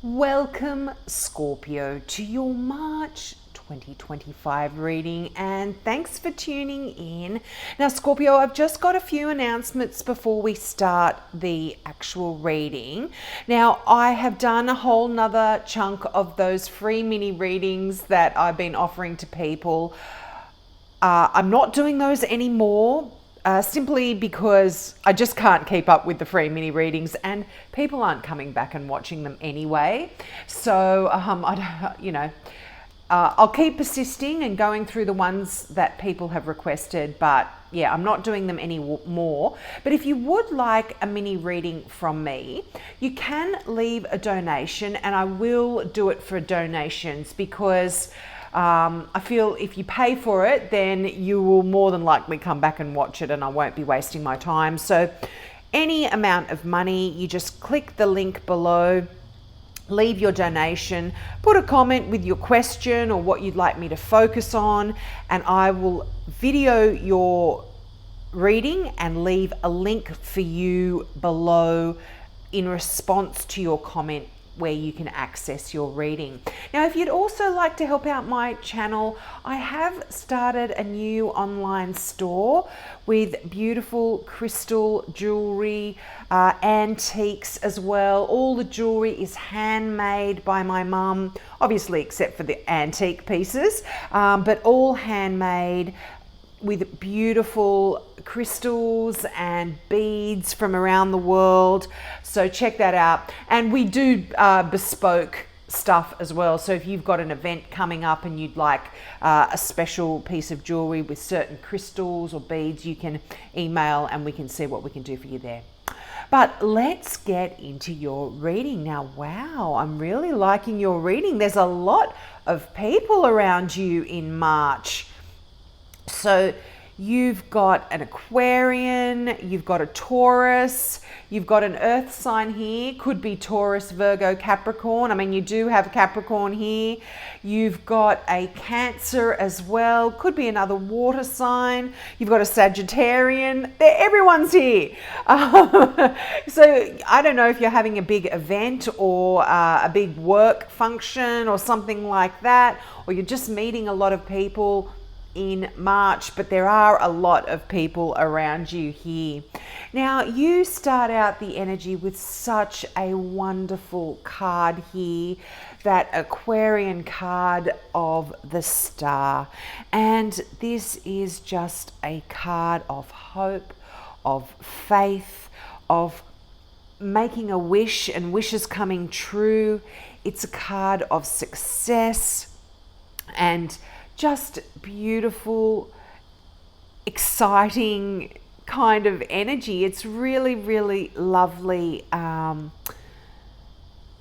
Welcome, Scorpio, to your March 2025 reading, and thanks for tuning in. Now, Scorpio, I've just got a few announcements before we start the actual reading. Now, I have done a whole nother chunk of those free mini readings that I've been offering to people. I'm not doing those anymore. Simply because I just can't keep up with the free mini readings, and people aren't coming back and watching them anyway. So I'll keep persisting and going through the ones that people have requested, but yeah, I'm not doing them anymore. But if you would like a mini reading from me, you can leave a donation, and I will do it for donations because I feel if you pay for it, then you will more than likely come back and watch it, and I won't be wasting my time. So any amount of money, you just click the link below, leave your donation, put a comment with your question or what you'd like me to focus on, and I will video your reading and leave a link for you below in response to your comment where you can access your reading. Now, if you'd also like to help out my channel, I have started a new online store with beautiful crystal jewelry, antiques as well. All the jewelry is handmade by my mum, obviously except for the antique pieces, but all handmade with beautiful crystals and beads from around the world. So check that out. And we do bespoke stuff as well. So if you've got an event coming up and you'd like a special piece of jewelry with certain crystals or beads, you can email and we can see what we can do for you there. But let's get into your reading now. Wow, I'm really liking your reading. There's a lot of people around you in March. So you've got an Aquarian, you've got a Taurus, you've got an earth sign here, could be Taurus, Virgo, Capricorn. I mean, you do have Capricorn here. You've got a Cancer as well, could be another water sign. You've got a Sagittarian. Everyone's here. So I don't know if you're having a big event or a big work function or something like that, or you're just meeting a lot of people in March, but there are a lot of people around you here. Now, you start out the energy with such a wonderful card here, that Aquarian card of the Star. And this is just a card of hope, of faith, of making a wish and wishes coming true. It's a card of success and just beautiful, exciting kind of energy. It's really, really lovely.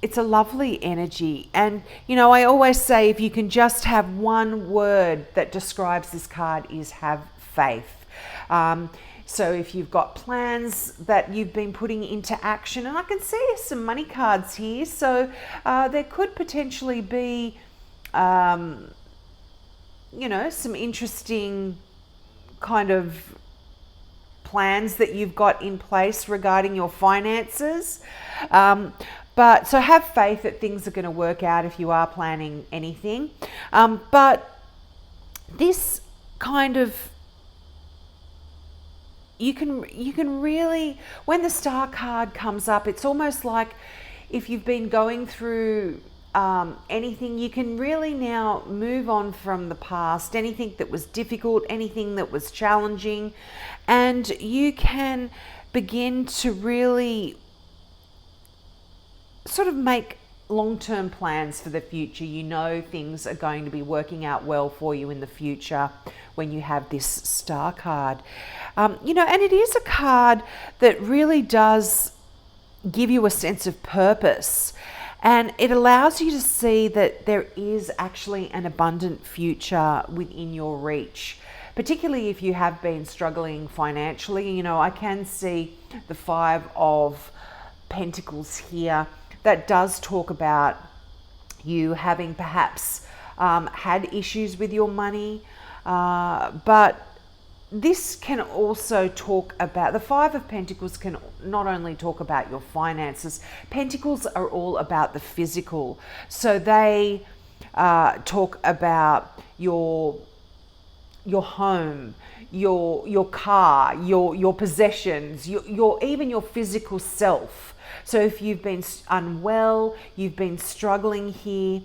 It's a lovely energy. And, you know, I always say if you can just have one word that describes this card is have faith. So if you've got plans that you've been putting into action, and I can see some money cards here. So there could potentially be some interesting kind of plans that you've got in place regarding your finances. But so have faith that things are going to work out if you are planning anything. But this kind of, you can really, when the Star card comes up, it's almost like if you've been going through anything, you can really now move on from the past, anything that was difficult, anything that was challenging, and you can begin to really sort of make long-term plans for the future. You know things are going to be working out well for you in the future when you have this Star card. And it is a card that really does give you a sense of purpose. And it allows you to see that there is actually an abundant future within your reach, particularly if you have been struggling financially. I can see the Five of Pentacles here. That does talk about you having perhaps had issues with your money, but this can also talk about, the Five of Pentacles can not only talk about your finances. Pentacles are all about the physical. So they talk about your home, your car, your possessions, your even your physical self. So if you've been unwell, you've been struggling here,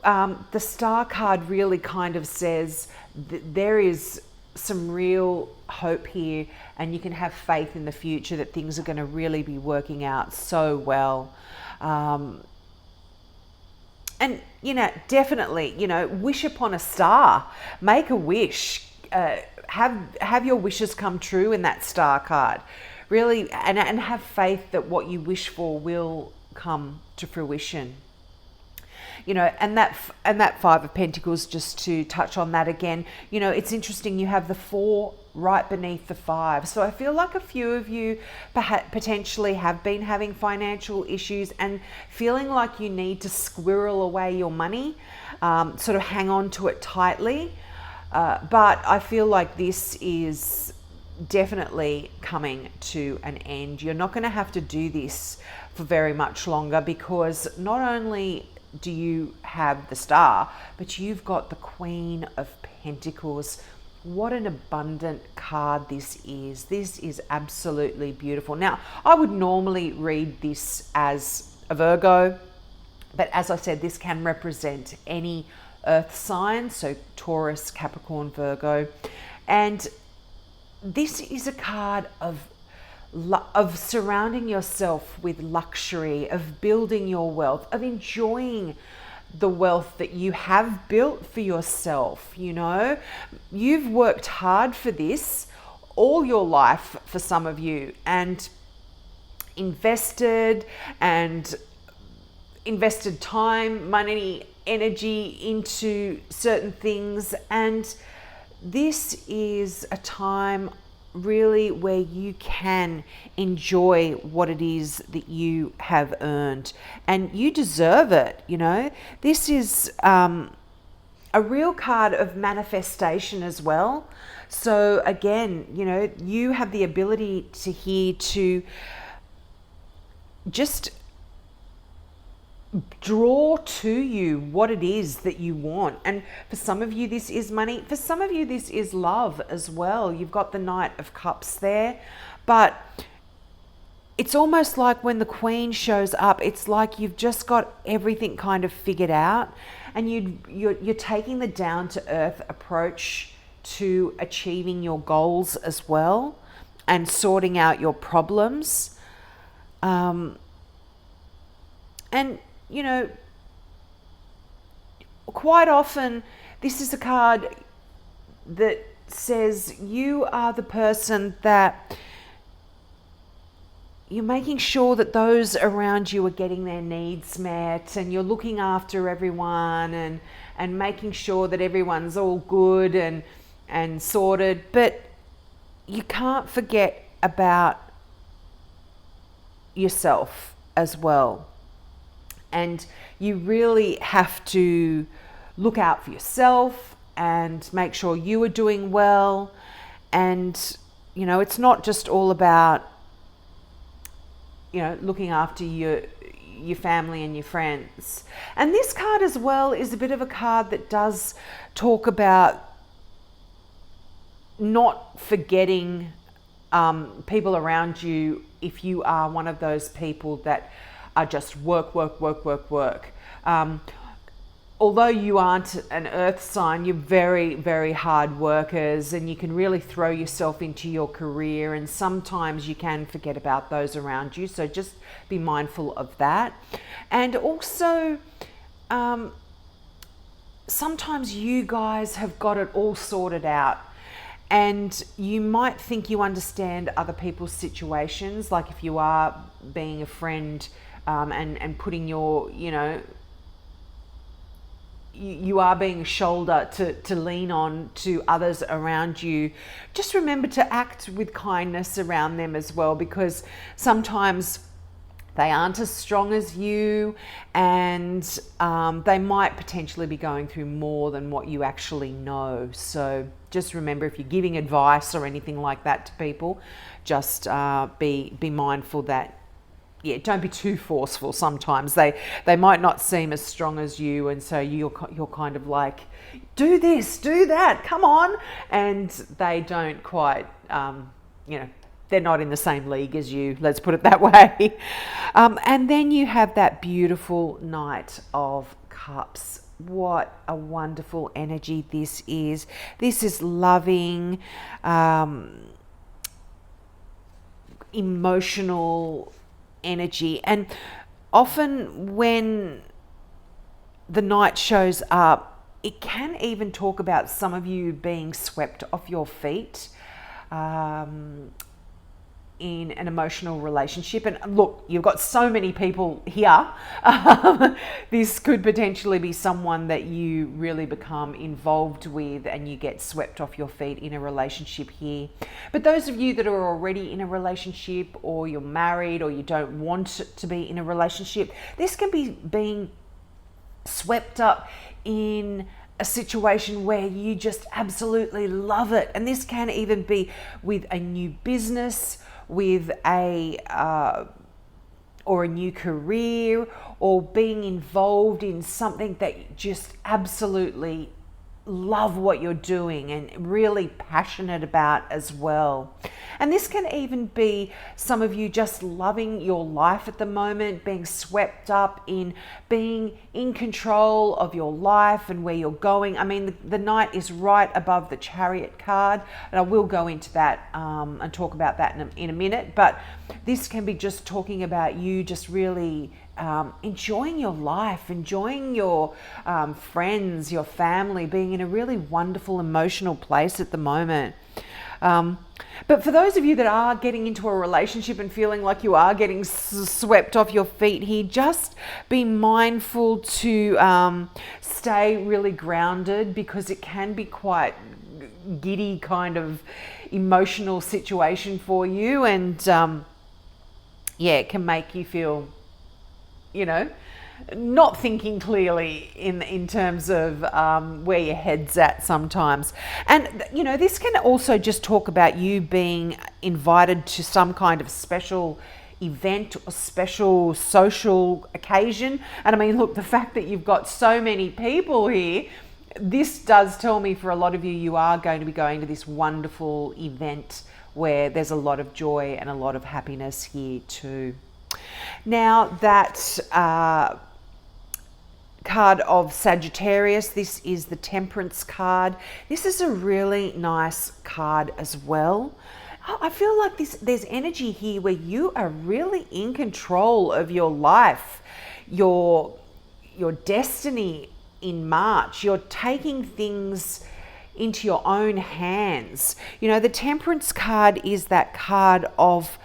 the Star card really kind of says that there is some real hope here, and you can have faith in the future that things are going to really be working out so well. And, you know, definitely, you know, wish upon a star, make a wish, have your wishes come true in that Star card, really, and have faith that what you wish for will come to fruition. You know, and that Five of Pentacles, just to touch on that again, you know, it's interesting, you have the 4 right beneath the 5. So I feel like a few of you potentially have been having financial issues and feeling like you need to squirrel away your money, sort of hang on to it tightly. But I feel like this is definitely coming to an end. You're not going to have to do this for very much longer, because not only do you have the Star, but you've got the Queen of Pentacles. What an abundant card this is. This is absolutely beautiful. Now, I would normally read this as a Virgo, but as I said, this can represent any earth sign, so Taurus, Capricorn, Virgo. And this is a card of surrounding yourself with luxury, of building your wealth, of enjoying the wealth that you have built for yourself. You know, you've worked hard for this all your life, for some of you, and invested time, money, energy into certain things. And this is a time really where you can enjoy what it is that you have earned, and you deserve it. You know, this is a real card of manifestation as well. So again, you know, you have the ability to just draw to you what it is that you want. And for some of you, this is money. For some of you, this is love as well. You've got the Knight of Cups there, but it's almost like when the Queen shows up, it's like you've just got everything kind of figured out, and you're taking the down to earth approach to achieving your goals as well, and sorting out your problems. And you know, quite often this is a card that says you are the person that you're making sure that those around you are getting their needs met, and you're looking after everyone and making sure that everyone's all good and sorted. But you can't forget about yourself as well. And you really have to look out for yourself and make sure you are doing well. And, you know, it's not just all about, you know, looking after your family and your friends. And this card as well is a bit of a card that does talk about not forgetting people around you if you are one of those people that are just work. Although you aren't an earth sign, you're very, very hard workers, and you can really throw yourself into your career, and sometimes you can forget about those around you. So just be mindful of that. And also, sometimes you guys have got it all sorted out, and you might think you understand other people's situations, like if you are being a friend, and putting your, you know, you are being a shoulder to lean on to others around you. Just remember to act with kindness around them as well, because sometimes They aren't as strong as you, and they might potentially be going through more than what you actually know. So just remember, if you're giving advice or anything like that to people, just be mindful that, yeah, don't be too forceful. Sometimes they might not seem as strong as you, and so you're kind of like, do this, do that, come on, and they don't quite, they're not in the same league as you, let's put it that way. And then you have that beautiful Knight of Cups. What a wonderful energy this is. This is loving, emotional energy. And often when the Knight shows up, it can even talk about some of you being swept off your feet in an emotional relationship. And look, you've got so many people here. This could potentially be someone that you really become involved with and you get swept off your feet in a relationship here. But those of you that are already in a relationship, or you're married, or you don't want to be in a relationship, this can be being swept up in a situation where you just absolutely love it. And this can even be with a new business, with or a new career, or being involved in something that you just absolutely love what you're doing and really passionate about as well. And this can even be some of you just loving your life at the moment, being swept up in being in control of your life and where you're going. I mean, the Knight is right above the Chariot card, and I will go into that and talk about that in a minute. But this can be just talking about you just really enjoying your life, enjoying your friends, your family, being in a really wonderful emotional place at the moment. But for those of you that are getting into a relationship and feeling like you are getting swept off your feet here, just be mindful to stay really grounded, because it can be quite giddy kind of emotional situation for you, and it can make you feel, not thinking clearly in terms of where your head's at sometimes. And, this can also just talk about you being invited to some kind of special event or special social occasion. And I mean, look, the fact that you've got so many people here, this does tell me for a lot of you, you are going to be going to this wonderful event where there's a lot of joy and a lot of happiness here too. Now that card of Sagittarius, this is the Temperance card. This is a really nice card as well. I feel like there's energy here where you are really in control of your life, your destiny in March. You're taking things into your own hands. The Temperance card is that card of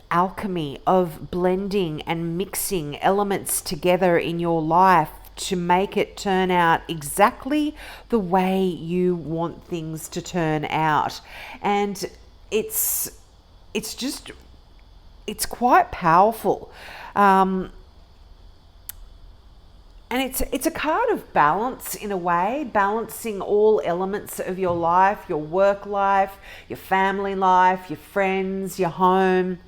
alchemy, of blending and mixing elements together in your life to make it turn out exactly the way you want things to turn out. And it's quite powerful. And it's a card of balance in a way, balancing all elements of your life, your work life, your family life, your friends, your home.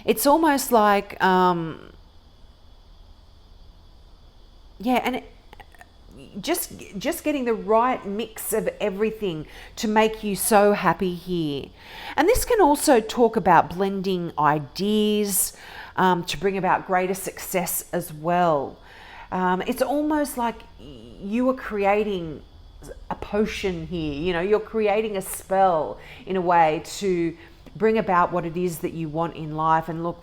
It's almost like, just getting the right mix of everything to make you so happy here. And this can also talk about blending ideas to bring about greater success as well. It's almost like you are creating a potion here. You're creating a spell in a way to bring about what it is that you want in life. And look,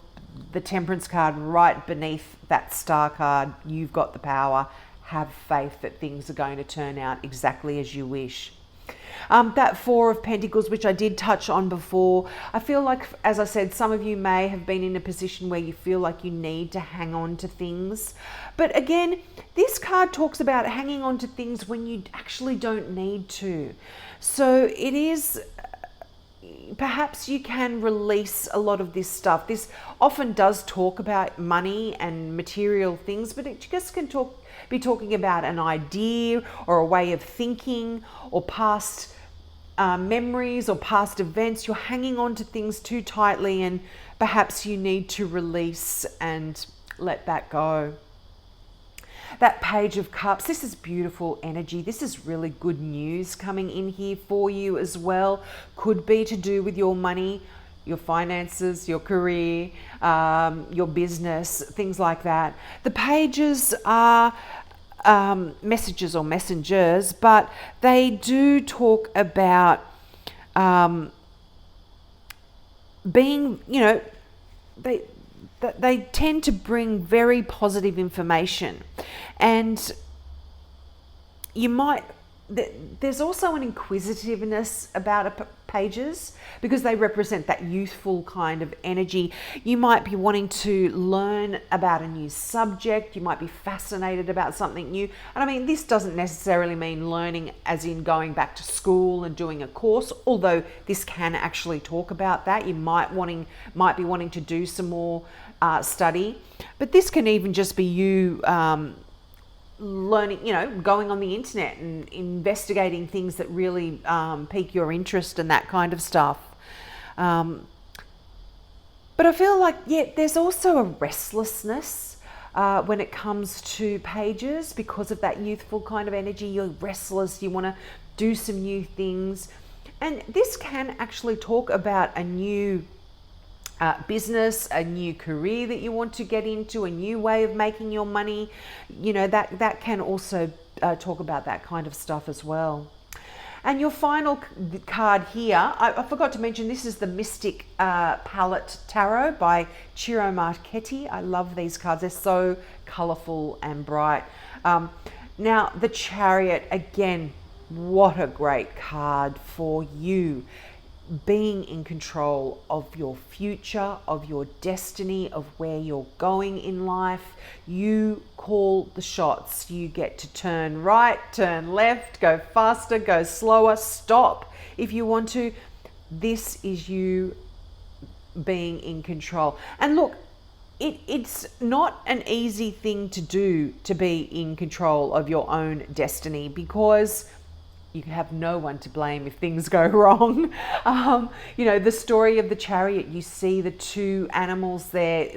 the Temperance card right beneath that Star card, you've got the power. Have faith that things are going to turn out exactly as you wish. That Four of Pentacles, which I did touch on before, I feel like, as I said, some of you may have been in a position where you feel like you need to hang on to things. But again, this card talks about hanging on to things when you actually don't need to. So it is, perhaps you can release a lot of this stuff. This often does talk about money and material things, but it just can be talking about an idea or a way of thinking or past memories or past events. You're hanging on to things too tightly, and perhaps you need to release and let that go. That Page of Cups, this is beautiful energy. This is really good news coming in here for you as well. Could be to do with your money, your finances, your career, your business, things like that. The pages are messages or messengers, but they do talk about being, they tend to bring very positive information. And you might, there's also an inquisitiveness about pages because they represent that youthful kind of energy. You might be wanting to learn about a new subject. You might be fascinated about something new. And I mean, this doesn't necessarily mean learning as in going back to school and doing a course, although this can actually talk about that. You might be wanting to do some more study, but this can even just be you learning, going on the internet and investigating things that really pique your interest and that kind of stuff. But I feel like, there's also a restlessness when it comes to pages because of that youthful kind of energy. You're restless, you want to do some new things. And this can actually talk about a new business, a new career that you want to get into, a new way of making your money. That can also talk about that kind of stuff as well. And your final card here, I forgot to mention, this is the Mystic Palette Tarot by Ciro Marchetti. I love these cards. They're so colorful and bright. Now, the Chariot, again, what a great card for you. Being in control of your future, of your destiny, of where you're going in life. You call the shots. You get to turn right, turn left, go faster, go slower, stop if you want to. This is you being in control. And look, it's not an easy thing to do, to be in control of your own destiny, because you have no one to blame if things go wrong. The story of the Chariot, you see the two animals there.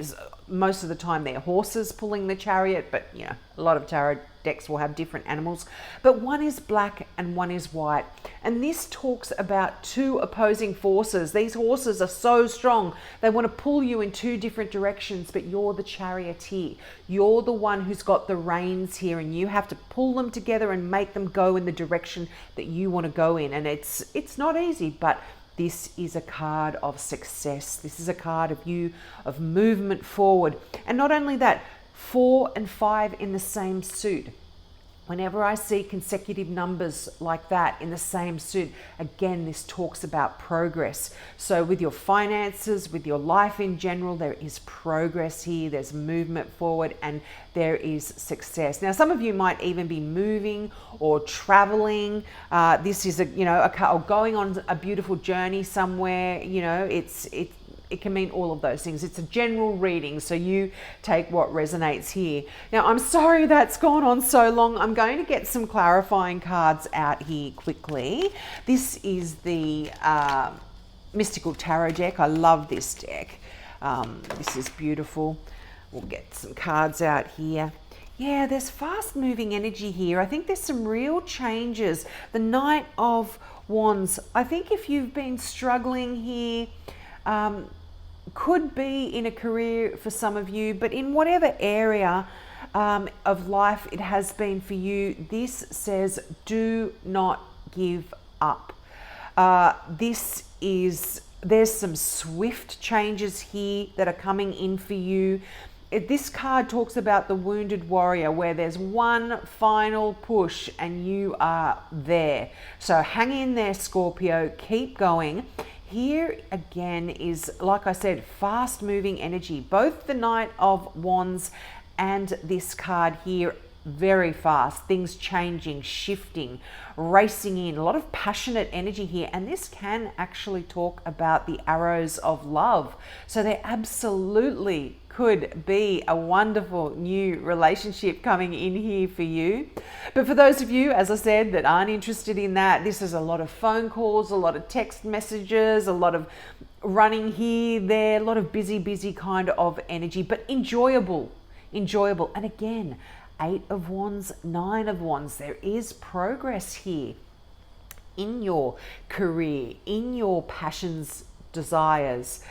Most of the time they're horses pulling the chariot, but a lot of tarot decks will have different animals. But one is black and one is white. And this talks about two opposing forces. These horses are so strong. They want to pull you in two different directions, but you're the charioteer. You're the one who's got the reins here, and you have to pull them together and make them go in the direction that you want to go in. And it's not easy, but this is a card of success. This is a card of movement forward. And not only that, 4 and 5 in the same suit. Whenever I see consecutive numbers like that in the same suit, again, this talks about progress. So with your finances, with your life in general, there is progress here, there's movement forward, and there is success. Now, some of you might even be moving or traveling. This is or going on a beautiful journey somewhere. It can mean all of those things. It's a general reading, so you take what resonates here. Now, I'm sorry that's gone on so long. I'm going to get some clarifying cards out here quickly. This is the Mystical Tarot deck. I love this deck. This is beautiful. We'll get some cards out here. Yeah, there's fast moving energy here. I think there's some real changes. The Knight of Wands. I think if you've been struggling here, could be in a career for some of you, but in whatever area of life it has been for you, this says do not give up. There's some swift changes here that are coming in for you. This card talks about the wounded warrior, where there's one final push and you are there. So hang in there, Scorpio, keep going. Here again is, like I said, fast moving energy. Both the Knight of Wands and this card here very fast, things changing, shifting, racing in, a lot of passionate energy here. And this can actually talk about the arrows of love. So there absolutely could be a wonderful new relationship coming in here for you. But for those of you, as I said, that aren't interested in that, this is a lot of phone calls, a lot of text messages, a lot of running here, there, a lot of busy kind of energy, but enjoyable. And again, 8 of Wands, 9 of Wands. There is progress here in your career, in your passions, desires,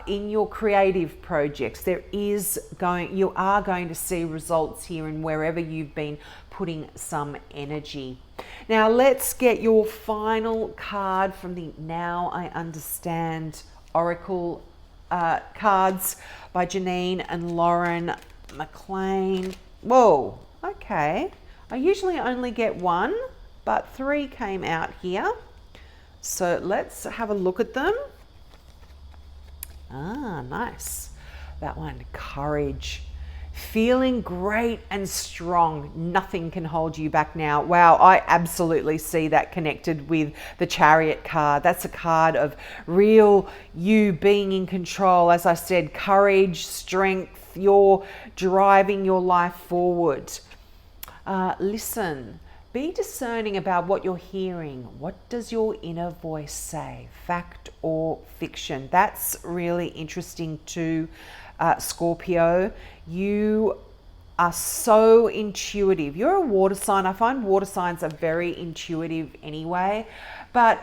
in your creative projects. You are going to see results here in wherever you've been putting some energy. Now let's get your final card from the Now I Understand Oracle cards by Janine and Lauren McLean. Whoa, okay. I usually only get 1, but 3 came out here. So let's have a look at them. Ah, nice. That one, courage. Feeling great and strong. Nothing can hold you back now. Wow, I absolutely see that connected with the Chariot card. That's a card of real you being in control. As I said, courage, strength, you're driving your life forward. Listen, be discerning about what you're hearing. What does your inner voice say? Fact or fiction? That's really interesting too. Scorpio, you are so intuitive. You're a water sign. I find water signs are very intuitive anyway, but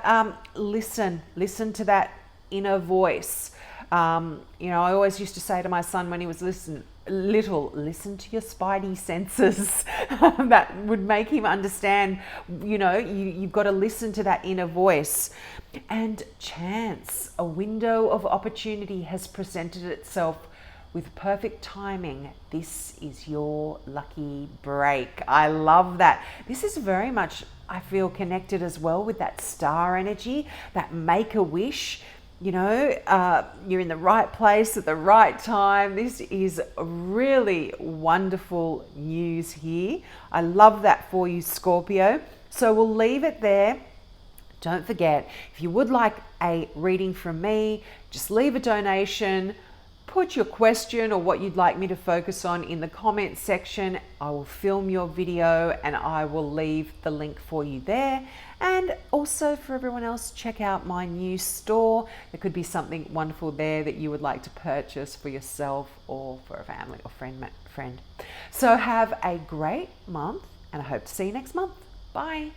listen to that inner voice. I always used to say to my son when he was listen to your spidey senses. That would make him understand, you've got to listen to that inner voice. And chance, a window of opportunity has presented itself with perfect timing. This is your lucky break. I love that. This is very much, I feel, connected as well with that star energy, that make a wish. You're in the right place at the right time. This is really wonderful news here. I love that for you, Scorpio. So we'll leave it there. Don't forget, if you would like a reading from me, just leave a donation. Put your question or what you'd like me to focus on in the comments section. I will film your video and I will leave the link for you there. And also for everyone else, check out my new store. There could be something wonderful there that you would like to purchase for yourself or for a family or friend. So have a great month and I hope to see you next month. Bye.